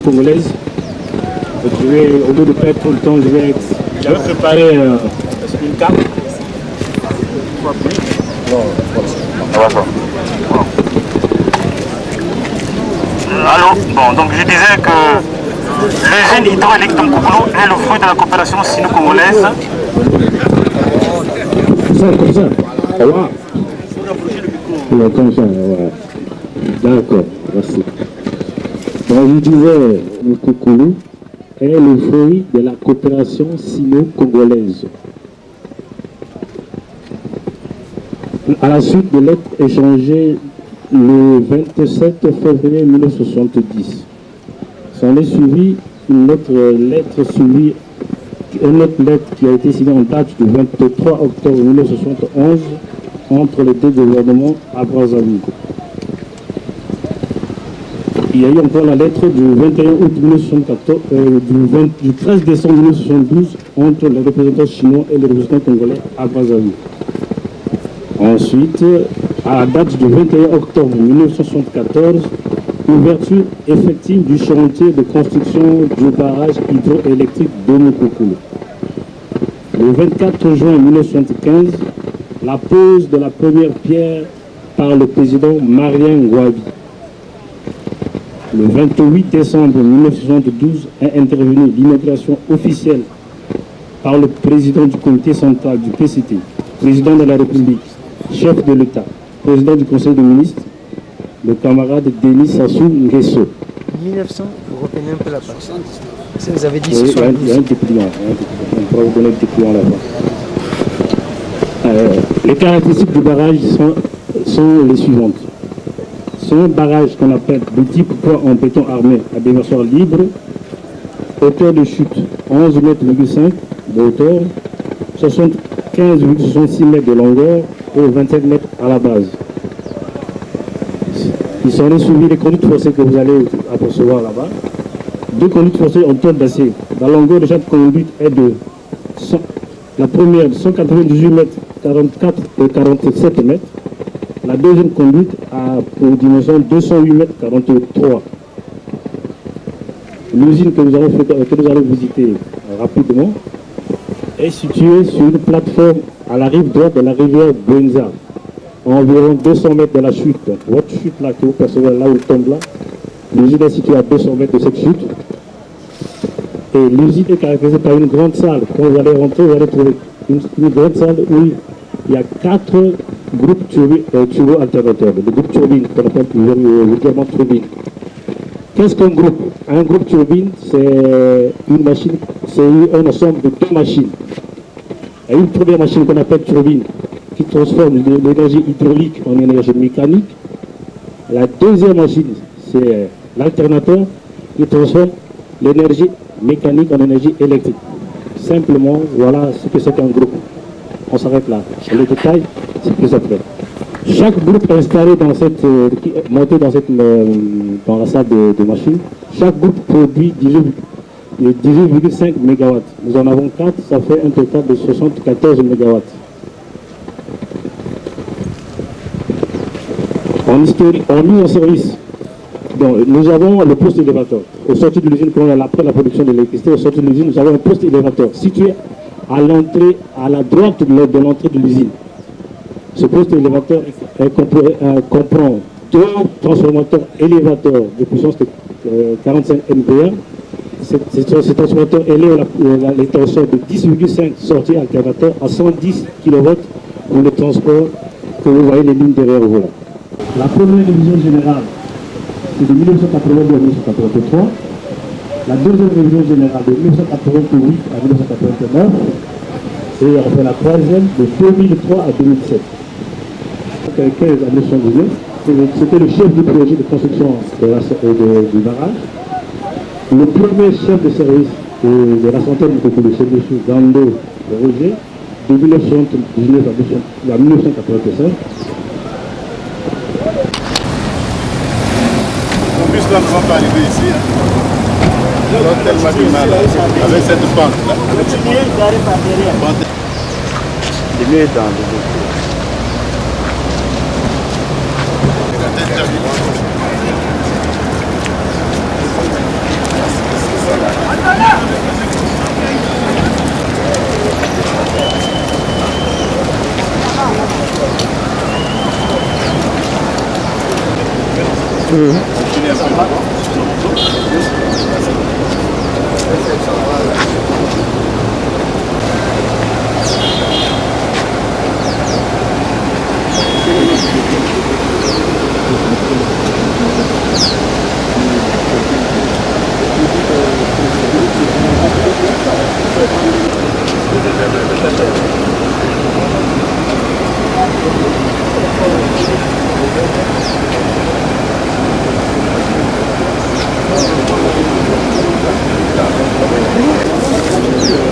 sino-congolaise. Au lieu de perdre tout le temps, j'avais préparé une carte. Allô, bon, donc je disais que l'usine hydraulique de Mkoukoulou est le fruit de la coopération sino-congolaise. Comme ça. Comme ça, voilà. D'accord, merci. Donc je disais, Mkoukoulou est le fruit de la coopération sino-congolaise. À la suite de lettres échangées le 27 février 1970, s'en est suivi une autre lettre qui a été signée en date du 23 octobre 1971 entre les deux gouvernements à Brazzaville. Il y a eu encore la lettre du 21 août 1974, du 13 décembre 1972 entre les représentants chinois et les représentants congolais à Brazzaville. Ensuite, à la date du 21 octobre 1974, ouverture effective du chantier de construction du barrage hydroélectrique de Mkoukoulou. Le 24 juin 1975, la pose de la première pierre par le président Marien Ngouabi. Le 28 décembre 1972 est intervenue l'inauguration officielle par le président du comité central du PCT, président de la République, chef de l'État, président du Conseil des ministres, le camarade Denis Sassou Nguesso. 1900, vous reprenez un peu la page. Ça vous avez dit Oui, 72. il y a un dépliant. On pourra vous donner le dépliant là-bas. Les caractéristiques du barrage sont les suivantes. C'est un barrage qu'on appelle de type poids en béton armé à déversoir libre, hauteur de chute 11,5 m de hauteur, 75,66 m de longueur et 27 mètres à la base. Ils sont allés suivre les conduites forcées que vous allez apercevoir là-bas. Deux conduites forcées en tonne d'acier. La longueur de chaque conduite est de la première 198 mètres 44 et 47 mètres. La deuxième conduite a pour dimension 208 mètres 43. L'usine que nous allons visiter rapidement est située sur une plateforme à la rive droite de la rivière Benza, à environ 200 mètres de la chute. Donc, votre chute là que vous percevez là où elle tombe là, l'usine est située à 200 mètres de cette chute. Et l'usine est caractérisée par une grande salle. Quand vous allez rentrer, vous allez trouver une grande salle où il y a 4 groupes turbo-alternateurs. Le groupe turbine, qu'on appelle vulgairement turbine. Qu'est-ce qu'un groupe? Un groupe turbine, c'est une machine, c'est un ensemble de 2 machines. Il y a une première machine qu'on appelle turbine, qui transforme l'énergie hydraulique en énergie mécanique. La deuxième machine, c'est l'alternateur, qui transforme l'énergie mécanique en énergie électrique. Simplement, voilà ce que c'est qu'un groupe. On s'arrête là. Les détails, c'est plus après. Chaque groupe installé dans monté dans la salle de machine, chaque groupe produit 18,5 MW. Nous en avons 4, ça fait un total de 74 MW. En mise en service, donc, nous avons le poste élévateur. Au sortie de l'usine, après la production de l'électricité, au sortie de l'usine, nous avons un poste élévateur situé à l'entrée, à la droite de l'entrée de l'usine. Ce poste élévateur comprend 2 transformateurs élévateurs de puissance de 45 MVA. Ces transformateurs élèvent les tensions de 10,5 sorties alternateurs à 110 kW pour le transport que vous voyez les lignes derrière vous là. La première révision générale, c'est de 1982 à 1983. La deuxième révision générale de 1988 à 1989. Et enfin la troisième de 2003 à 2007. 15 à 1919, c'était le chef du projet de construction du barrage. Le premier chef de service de la centaine de Mkoukoulou, c'est M. Gando Roger, de 1979 à 1985. En plus, là, nous sommes pas arrivés ici. Nous avons tellement du mal avec cette banque-là. Le mieux est dans le Continuez un peu.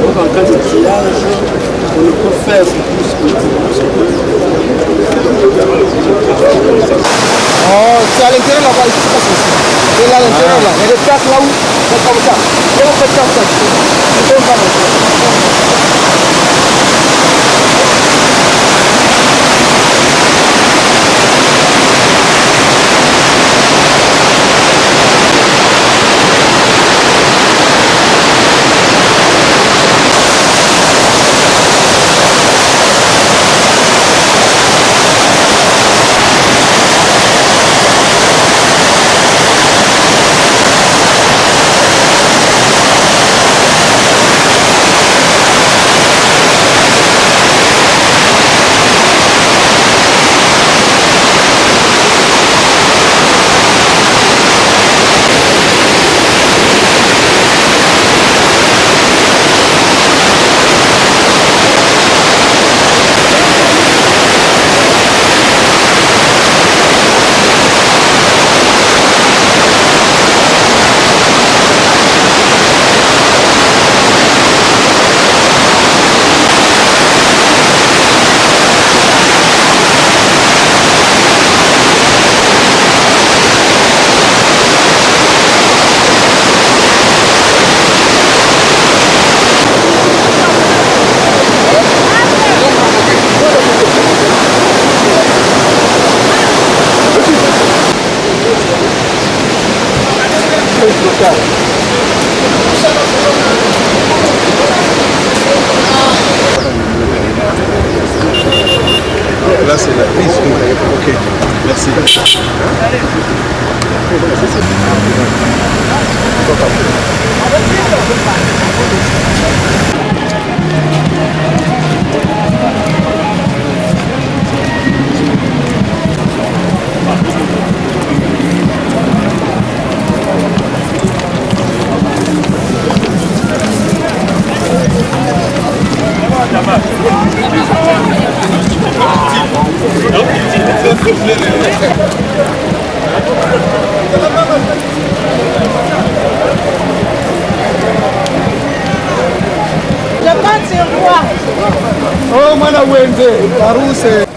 Donc en cas de triage, on ne peut faire plus Oh, c'est à l'intérieur là-bas, ici, c'est pas ceci. C'est là à l'intérieur là. Il y a des plaques là où c'est comme ça. Et on fait comme ça. C'est comme ça. Là, c'est la prise. Ok, merci. Oh, mwana wende, aruse.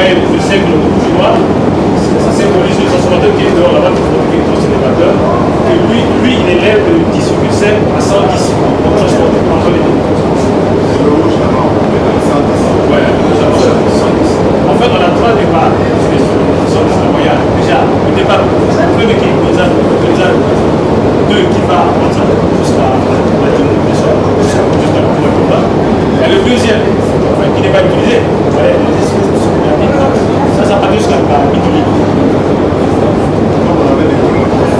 voyez le cercle chinois, ça symbolise le transformateur qui est dehors là-bas, qui est le élévateur. Et lui, il élève de 10,5 à 110 pour transporter entre les deux. Le rouge, là-bas, Ouais, en fait, on a 3 départs. Déjà, le départ, le premier qui est Gonza, 2 qui va à Gonza, jusqu'à la jusqu'à le combat. Et le deuxième, qui n'est pas utilisé, ça part jusqu'à Mituli.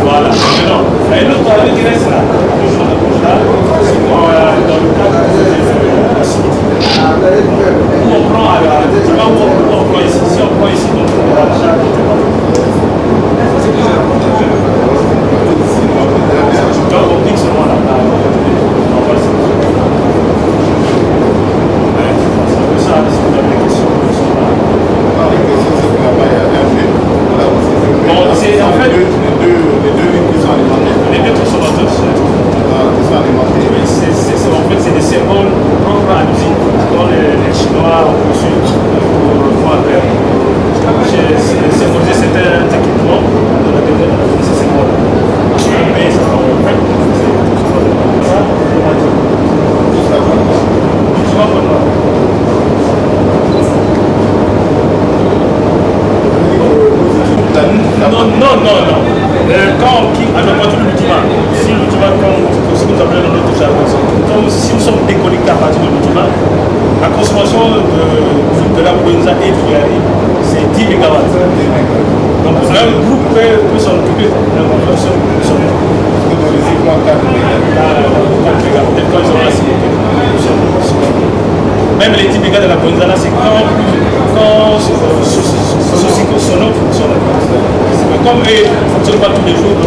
Voilà, maintenant. Et l'autre travail qui reste là, toujours dans le cadre de la suite. Où on prend on prend ici, si on prend ici, donc on va l'achat. Donc on clique seulement là. Ça, si vous avez des questions, bon, c'est en fait les deux qui sont alimentés. Les deux transformateurs. Oui, en fait, c'est des symboles propres à l'usine. Dans les Chinois ont reçu pour faire. C'est symbolisé certains équipements dans la dernière de ces symboles. Mais ça va en fait. Non. Quand on quitte à partir de l'ultima, si l'ultima, ce que nous appelons dans notre jargon, si nous sommes déconnectés à partir de l'ultima, la consommation de la Gonza et du Yari, c'est 10 MW. Donc là, le groupe peut s'en occuper de la consommation de son même les 10 MW de la Gonza, là, c'est quand Sono fonctionne. Comme eux, ils ne fonctionnent pas tous les jours.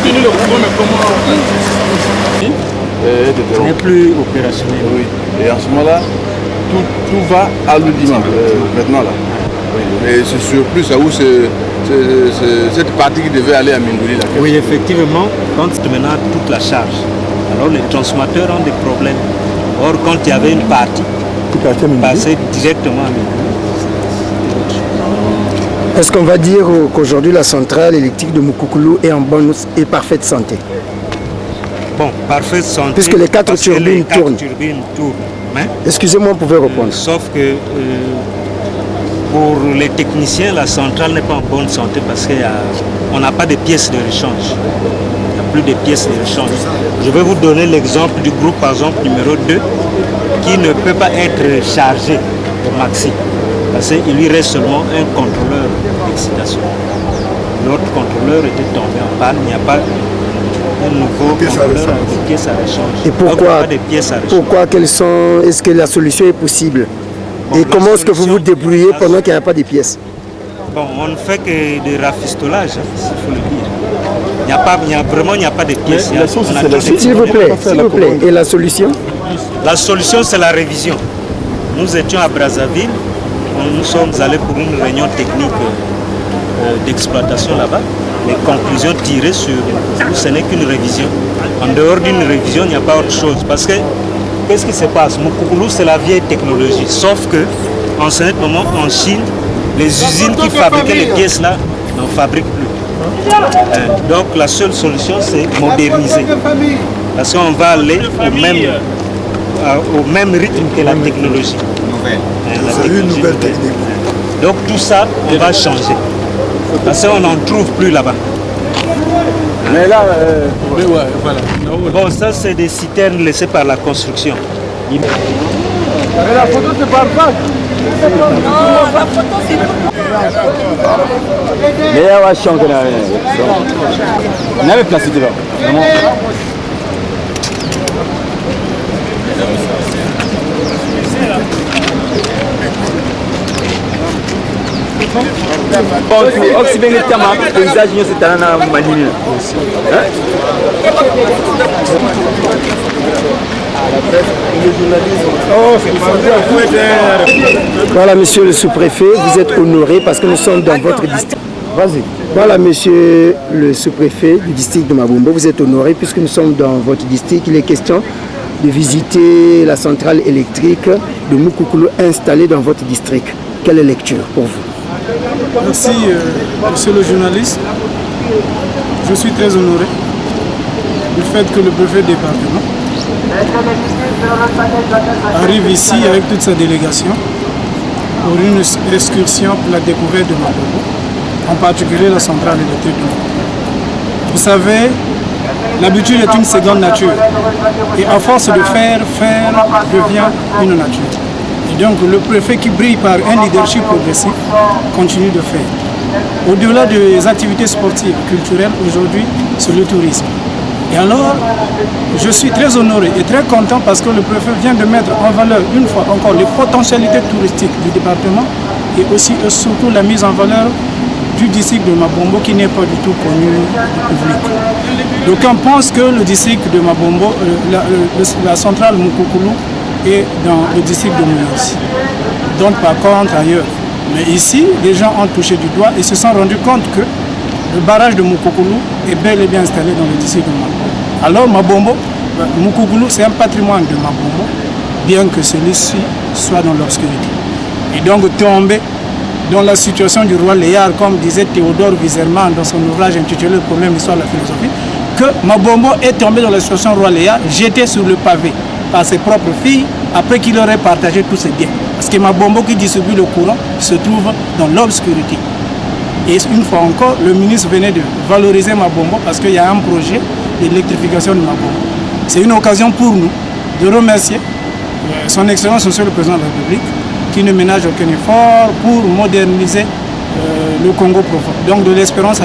tenu le courant, mais comment? n'est plus opérationnel. Oui, et en ce moment-là, tout va à l'udiment maintenant là. Oui. Et c'est surplus, ça où c'est cette partie qui devait aller à Mingouli. Là. Oui, effectivement, quand maintenant toute la charge, alors les transformateurs ont des problèmes. Or, quand il y avait une partie, passait directement à Mingouli. Est-ce qu'on va dire qu'aujourd'hui la centrale électrique de Mukukulu est en bonne et parfaite santé? Bon, parfaite santé. Puisque les quatre turbines tournent. Hein? Excusez-moi, vous pouvez répondre. Sauf que pour les techniciens, la centrale n'est pas en bonne santé parce qu'on n'a pas de pièces de rechange. Il n'y a plus de pièces de rechange. Je vais vous donner l'exemple du groupe, par exemple, numéro 2, qui ne peut pas être chargé au maxi. Parce qu'il lui reste seulement un contrôleur d'excitation. L'autre contrôleur était tombé en panne, il n'y a pas un nouveau contrôleur avec des pièces à rechange. Et pourquoi, des pièces à rechange. pourquoi est-ce que la solution est possible? Bon, et comment est-ce que vous vous débrouillez pendant qu'il n'y a pas de pièces? Bon, on ne fait que des rafistolages, il faut le dire. Il n'y a pas de pièces. S'il vous plaît, Et la solution? La solution, c'est la révision. Nous étions à Brazzaville, nous sommes allés pour une réunion technique d'exploitation là-bas. Les conclusions tirées sur ce n'est qu'une révision. En dehors d'une révision, il n'y a pas autre chose. Parce que, qu'est-ce qui se passe? Mukukulu, c'est la vieille technologie. Sauf que, en ce moment, en Chine, les usines qui fabriquaient les pièces là n'en fabriquent plus. Donc la seule solution, c'est moderniser. Parce qu'on va aller au même rythme que la technologie. C'est une nouvelle technique. Donc tout ça, on va changer. Parce qu'on n'en trouve plus là-bas. Mais là, voilà. Bon, ça c'est des citernes laissées par la construction. Mais la photo c'est pas pas. Non, la photo c'est Mais il y a un champ qui n'a rien. On avait placé là. Oxybeng Tama, paysage c'est un manine. Voilà, monsieur le sous-préfet, vous êtes honoré parce que nous sommes dans votre district. Vas-y. Voilà, monsieur le sous-préfet du district de Mabombo, vous êtes honoré puisque nous sommes dans votre district. Il est question de visiter la centrale électrique de Mukukulu installée dans votre district. Quelle est lecture pour vous? Merci, monsieur le journaliste. Je suis très honoré du fait que le préfet du département arrive ici avec toute sa délégation pour une excursion pour la découverte de Mabombo, en particulier la centrale électrique de Mabombo. Vous savez, l'habitude est une seconde nature et à force de faire devient une nature. Et donc le préfet qui brille par un leadership progressif continue de faire. Au-delà des activités sportives, culturelles, aujourd'hui, c'est le tourisme. Et alors, je suis très honoré et très content parce que le préfet vient de mettre en valeur une fois encore les potentialités touristiques du département et aussi et surtout la mise en valeur du district de Mabombo qui n'est pas du tout connu du public. D'aucuns pensent que le district de Mabombo, la centrale Mukukulu, est dans le district de Mounos, donc par contre ailleurs. Mais ici, les gens ont touché du doigt et se sont rendus compte que le barrage de Mukukulu est bel et bien installé dans le district de Mabombo. Alors Mabombo, Mukukulu, c'est un patrimoine de Mabombo, bien que celui-ci soit dans l'obscurité. Et donc tomber dans la situation du roi Léar, comme disait Théodore Wiesermann dans son ouvrage intitulé Le problème de l'histoire de la philosophie, que Mabombo est tombé dans la situation du roi Léar, jeté sur le pavé par ses propres filles, après qu'il aurait partagé tous ses biens. Parce que Mabombo qui distribue le courant se trouve dans l'obscurité. Et une fois encore, le ministre venait de valoriser Mabombo parce qu'il y a un projet d'électrification de Mabombo. C'est une occasion pour nous de remercier son Excellence Monsieur le Président de la République qui ne ménage aucun effort pour moderniser le Congo profond. Donc de l'espérance.